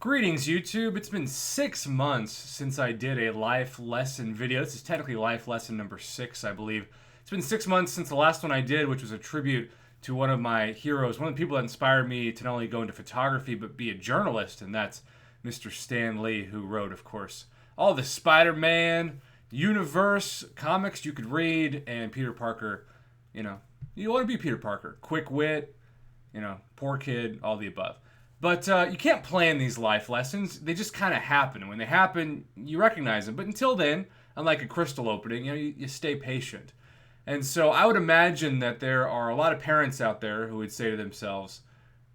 Greetings, YouTube. It's been 6 months since I did a life lesson video. This is technically life lesson number 6, I believe. It's been 6 months since the last one I did, which was a tribute to one of my heroes, one of the people that inspired me to not only go into photography, but be a journalist, and that's Mr. Stan Lee, who wrote, of course, all the Spider-Man universe comics you could read, and Peter Parker, you want to be Peter Parker. Quick wit, poor kid, all the above. But you can't plan these life lessons. They just kind of happen. And when they happen, you recognize them. But until then, unlike a crystal opening, you stay patient. And so I would imagine that there are a lot of parents out there who would say to themselves,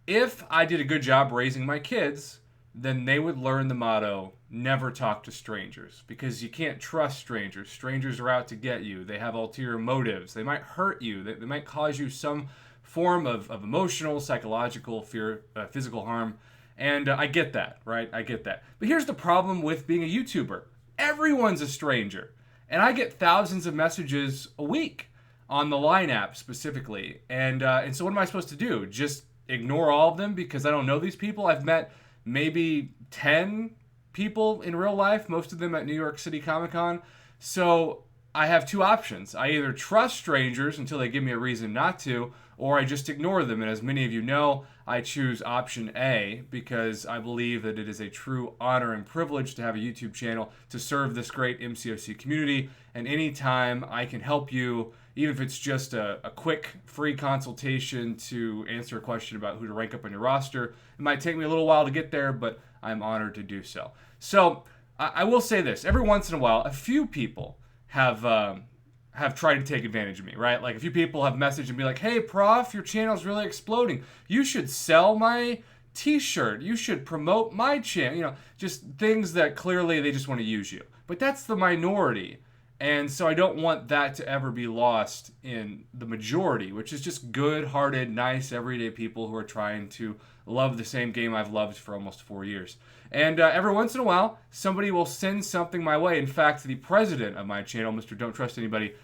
if I did a good job raising my kids, then they would learn the motto, never talk to strangers. Because you can't trust strangers. Strangers are out to get you. They have ulterior motives. They might hurt you. They might cause you some form of emotional, psychological, fear, physical harm. And I get that, right? I get that. But here's the problem with being a YouTuber. Everyone's a stranger. And I get thousands of messages a week on the Line app specifically. And so what am I supposed to do? Just ignore all of them because I don't know these people? I've met maybe 10 people in real life, most of them at New York City Comic Con. So I have two options. I either trust strangers until they give me a reason not to, or I just ignore them. And as many of you know, I choose option A because I believe that it is a true honor and privilege to have a YouTube channel to serve this great MCOC community. And anytime I can help you, even if it's just a quick free consultation to answer a question about who to rank up on your roster, it might take me a little while to get there, but I'm honored to do so. So I will say this, every once in a while, a few people have tried to take advantage of me, right? Like a few people have messaged and be like, hey, Prof, your channel's really exploding. You should sell my t-shirt. You should promote my channel. Just things that clearly they just want to use you. But that's the minority. And so I don't want that to ever be lost in the majority, which is just good-hearted, nice, everyday people who are trying to love the same game I've loved for almost 4 years. And every once in a while, somebody will send something my way. In fact, the president of my channel, Mr. Don't Trust Anybody,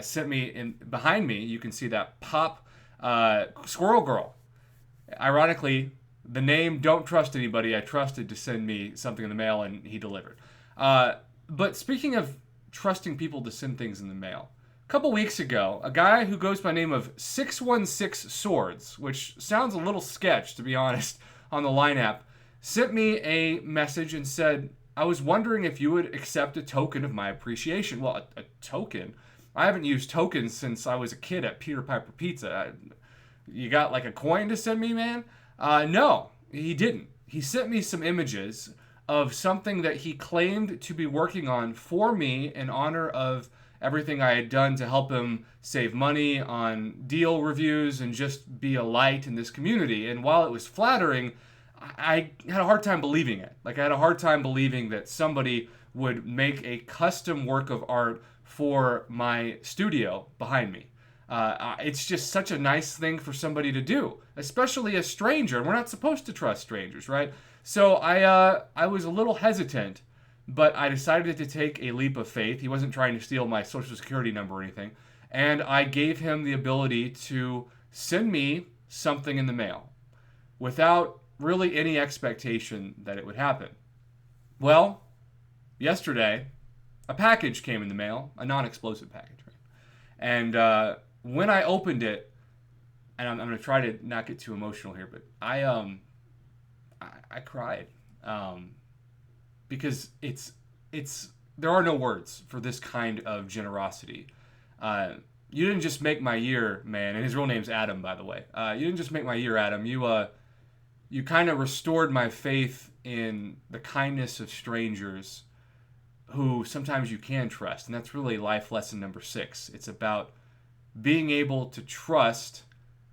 sent me behind me. You can see that pop squirrel girl. Ironically, the name Don't Trust Anybody, I trusted to send me something in the mail, and he delivered. But speaking of trusting people to send things in the mail, a couple weeks ago, a guy who goes by the name of 616 Swords, which sounds a little sketch, to be honest, on the Line app, sent me a message and said, I was wondering if you would accept a token of my appreciation. Well, a token? I haven't used tokens since I was a kid at Peter Piper Pizza. You got like a coin to send me, man? No, he didn't. He sent me some images of something that he claimed to be working on for me in honor of everything I had done to help him save money on deal reviews and just be a light in this community. And while it was flattering, I had a hard time believing it. Like, I had a hard time believing that somebody would make a custom work of art for my studio behind me. It's just such a nice thing for somebody to do, especially a stranger. And we're not supposed to trust strangers, right? So I was a little hesitant, but I decided to take a leap of faith. He wasn't trying to steal my social security number or anything. And I gave him the ability to send me something in the mail without really any expectation that it would happen. Well, yesterday, a package came in the mail, a non-explosive package. Right? And when I opened it, and I'm going to try to not get too emotional here, but I cried because it's there are no words for this kind of generosity. You didn't just make my year, man, and his real name's Adam, by the way. You didn't just make my year, Adam. You kind of restored my faith in the kindness of strangers who sometimes you can trust. And that's really life lesson number 6. It's about being able to trust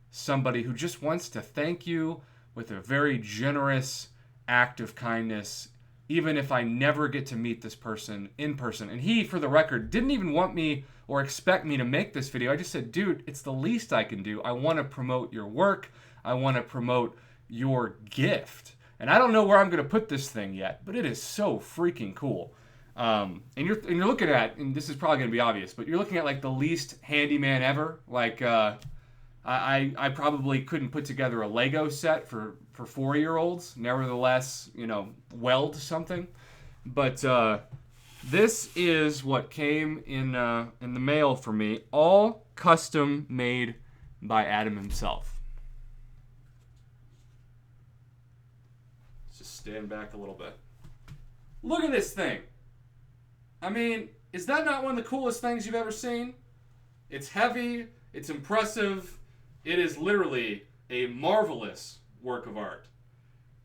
somebody who just wants to thank you with a very generous act of kindness, even if I never get to meet this person in person. And he, for the record, didn't even want me or expect me to make this video. I just said, dude, it's the least I can do. I want to promote your work. I want to promote your gift. And I don't know where I'm going to put this thing yet, but it is so freaking cool. And you're looking at, and this is probably going to be obvious, but you're looking at like the least handyman ever. Like I probably couldn't put together a Lego set for 4-year-olds. Nevertheless, weld something. But this is what came in the mail for me, all custom made by Adam himself. Let's just stand back a little bit. Look at this thing. I mean, is that not one of the coolest things you've ever seen? It's heavy, it's impressive, it is literally a marvelous work of art.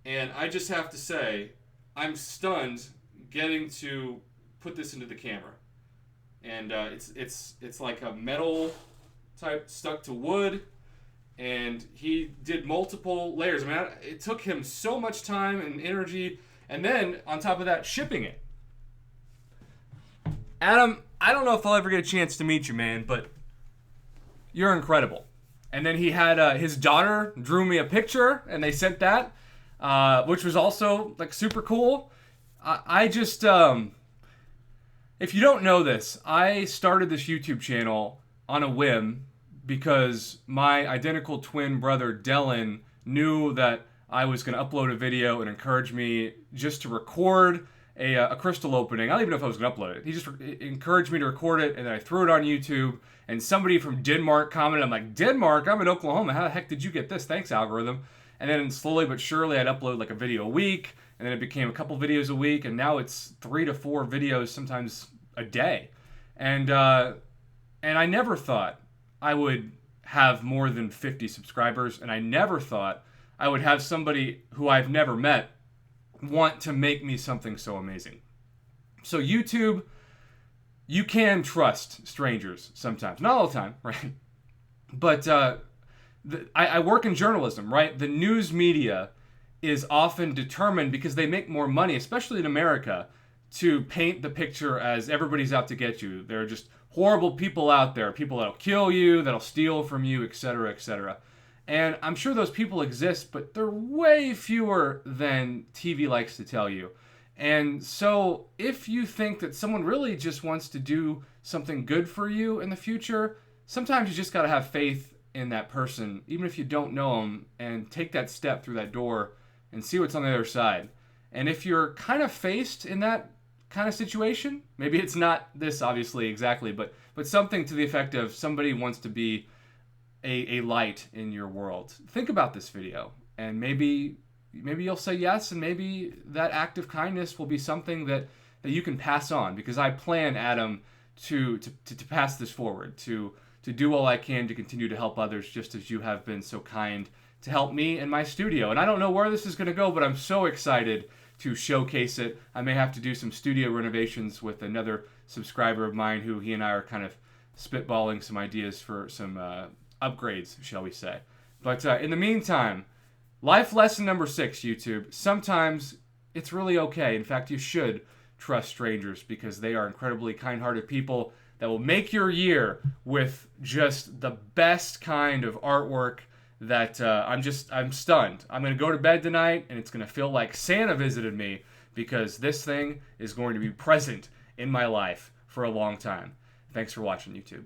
And I just have to say, I'm stunned getting to put this into the camera. And it's like a metal type stuck to wood, and he did multiple layers. I mean, it took him so much time and energy, and then on top of that, shipping it. Adam, I don't know if I'll ever get a chance to meet you, man, but you're incredible. And then he had his daughter drew me a picture, and they sent that, which was also like super cool. I just, if you don't know this, I started this YouTube channel on a whim because my identical twin brother Dylan knew that I was going to upload a video and encouraged me just to record a crystal opening. I don't even know if I was going to upload it. He just encouraged me to record it, and then I threw it on YouTube. And somebody from Denmark commented, I'm like, Denmark? I'm in Oklahoma. How the heck did you get this? Thanks, algorithm. And then slowly but surely, I'd upload like a video a week, and then it became a couple videos a week, and now it's 3 to 4 videos, sometimes a day. And I never thought I would have more than 50 subscribers, and I never thought I would have somebody who I've never met want to make me something so amazing. So YouTube, you can trust strangers sometimes. Not all the time, right? But I work in journalism, right? The news media is often determined, because they make more money, especially in America, to paint the picture as everybody's out to get you. There are just horrible people out there, people that'll kill you, that'll steal from you, etc., etc. And I'm sure those people exist, but they're way fewer than TV likes to tell you. And so if you think that someone really just wants to do something good for you in the future, sometimes you just got to have faith in that person, even if you don't know them, and take that step through that door and see what's on the other side. And if you're kind of faced in that kind of situation, maybe it's not this obviously exactly, but something to the effect of somebody wants to be a light in your world. Think about this video, and maybe you'll say yes, and maybe that act of kindness will be something that you can pass on, because I plan, Adam, to pass this forward, to do all I can to continue to help others, just as you have been so kind to help me in my studio. And I don't know where this is going to go, but I'm so excited to showcase it. I may have to do some studio renovations with another subscriber of mine, who he and I are kind of spitballing some ideas for some upgrades, shall we say. But in the meantime, life lesson number 6, YouTube. Sometimes it's really okay. In fact, you should trust strangers, because they are incredibly kind-hearted people that will make your year with just the best kind of artwork that I'm stunned. I'm going to go to bed tonight, and it's going to feel like Santa visited me, because this thing is going to be present in my life for a long time. Thanks for watching, YouTube.